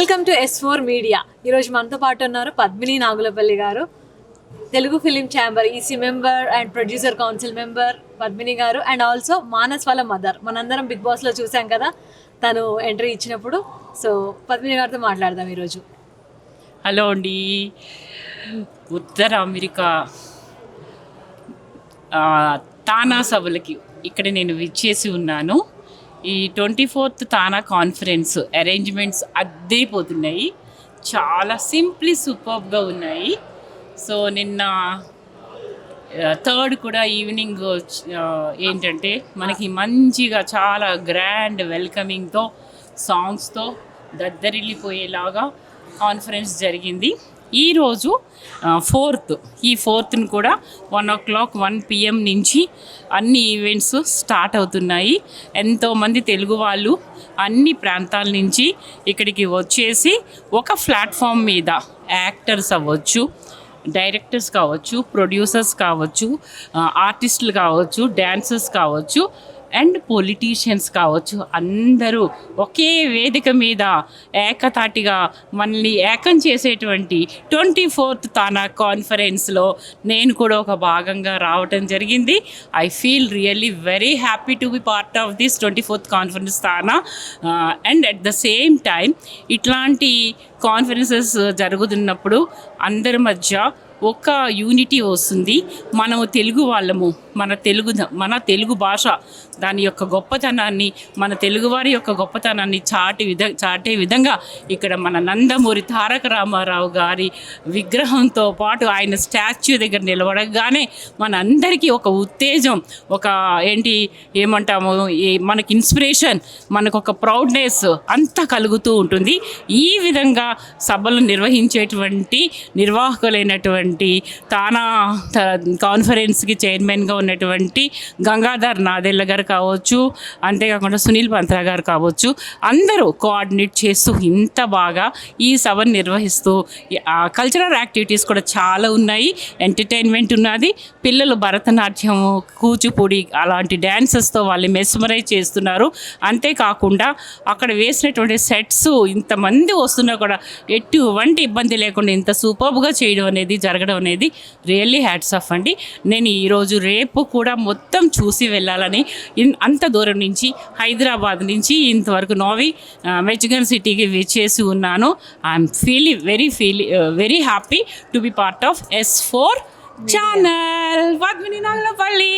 Welcome to S4 media. ఈరోజు మనతో పాటు ఉన్నారు పద్మిని నాగులపల్లి గారు, Telugu film chamber EC member and producer council member Padmini గారు, అండ్ ఆల్సో మానస్ వాళ్ళ మదర్. మనందరం బిగ్ బాస్లో చూసాం కదా తను ఎంట్రీ ఇచ్చినప్పుడు. సో పద్మిని గారితో మాట్లాడదాం ఈరోజు. హలో అండి. ఉత్తర అమెరికా తానా సభలకి ఇక్కడ నేను విచ్చేసి ఉన్నాను. ఈ 24th తానా కాన్ఫరెన్స్ అరేంజ్మెంట్స్ అద్దరిపోతున్నాయి, చాలా సింప్లీ సూపర్బ్గా ఉన్నాయి. సో నిన్న థర్డ్ కూడా ఈవినింగ్ ఏంటంటే మనకి మంచిగా చాలా గ్రాండ్ వెల్కమింగ్తో సాంగ్స్తో దద్దరిల్లిపోయేలాగా కాన్ఫరెన్స్ జరిగింది. ఈరోజు ఈ ఫోర్త్ని కూడా 1 PM నుంచి అన్ని ఈవెంట్స్ స్టార్ట్ అవుతున్నాయి. ఎంతోమంది తెలుగు వాళ్ళు అన్ని ప్రాంతాల నుంచి ఇక్కడికి వచ్చేసి ఒక ప్లాట్ఫామ్ మీద యాక్టర్స్ అవ్వచ్చు, డైరెక్టర్స్ కావచ్చు, ప్రొడ్యూసర్స్ కావచ్చు, ఆర్టిస్టులు కావచ్చు, డాన్సర్స్ కావచ్చు, అండ్ పొలిటీషియన్స్ కావచ్చు, అందరూ ఒకే వేదిక మీద ఏకతాటిగా మనల్ని ఏకం చేసేటువంటి 24th తానా కాన్ఫరెన్స్లో నేను కూడా ఒక భాగంగా రావటం జరిగింది. I feel really very happy to be part of this 24th conference TANA. And at the same time ఇట్లాంటి కాన్ఫరెన్సెస్ జరుగుతున్నప్పుడు అందరి మధ్య ఒక యూనిటీ వస్తుంది. మనము తెలుగు వాళ్ళము, మన తెలుగు భాష దాని యొక్క గొప్పతనాన్ని, మన తెలుగువారి యొక్క గొప్పతనాన్ని చాటే విధంగా ఇక్కడ మన నందమూరి తారక రామారావు గారి విగ్రహంతో పాటు ఆయన స్టాచ్యూ దగ్గర నిలబడగానే మనందరికీ ఒక ఉత్తేజం, ఒక ఏమంటాము, మనకి ఇన్స్పిరేషన్, మనకు ఒక ప్రౌడ్నెస్ అంతా కలుగుతూ ఉంటుంది. ఈ విధంగా సభలు నిర్వహించేటువంటి నిర్వాహకులైనటువంటి తానా కాన్ఫరెన్స్కి చైర్మన్గా ఉన్నటువంటి గంగాధర్ నాదెళ్ల గారు కావచ్చు, అంతేకాకుండా సునీల్ పంత్రా గారు కావచ్చు, అందరూ కోఆర్డినేట్ చేస్తూ ఇంత బాగా ఈ సభను నిర్వహిస్తూ కల్చరల్ యాక్టివిటీస్ కూడా చాలా ఉన్నాయి. ఎంటర్టైన్మెంట్ ఉన్నది. పిల్లలు భరతనాట్యం, కూచిపూడి అలాంటి డ్యాన్సెస్తో వాళ్ళు మెస్మరైజ్ చేస్తున్నారు. అంతేకాకుండా అక్కడ వేసినటువంటి సెట్స్ ఇంతమంది వస్తున్నా కూడా ఎటువంటి ఇబ్బంది లేకుండా ఇంత సూపర్బ్గా చేయడం అనేది, జరగడం అనేది రియల్లీ హ్యాట్స్ ఆఫ్ అండి. నేను ఈరోజు రేపు కూడా మొత్తం చూసి వెళ్ళాలని అంత దూరం నుంచి, హైదరాబాద్ నుంచి ఇంతవరకు మిచిగన్ సిటీకి విచ్చేసి ఉన్నాను. I'm very happy to be part of S4 channel. Padmini Nagulapalli.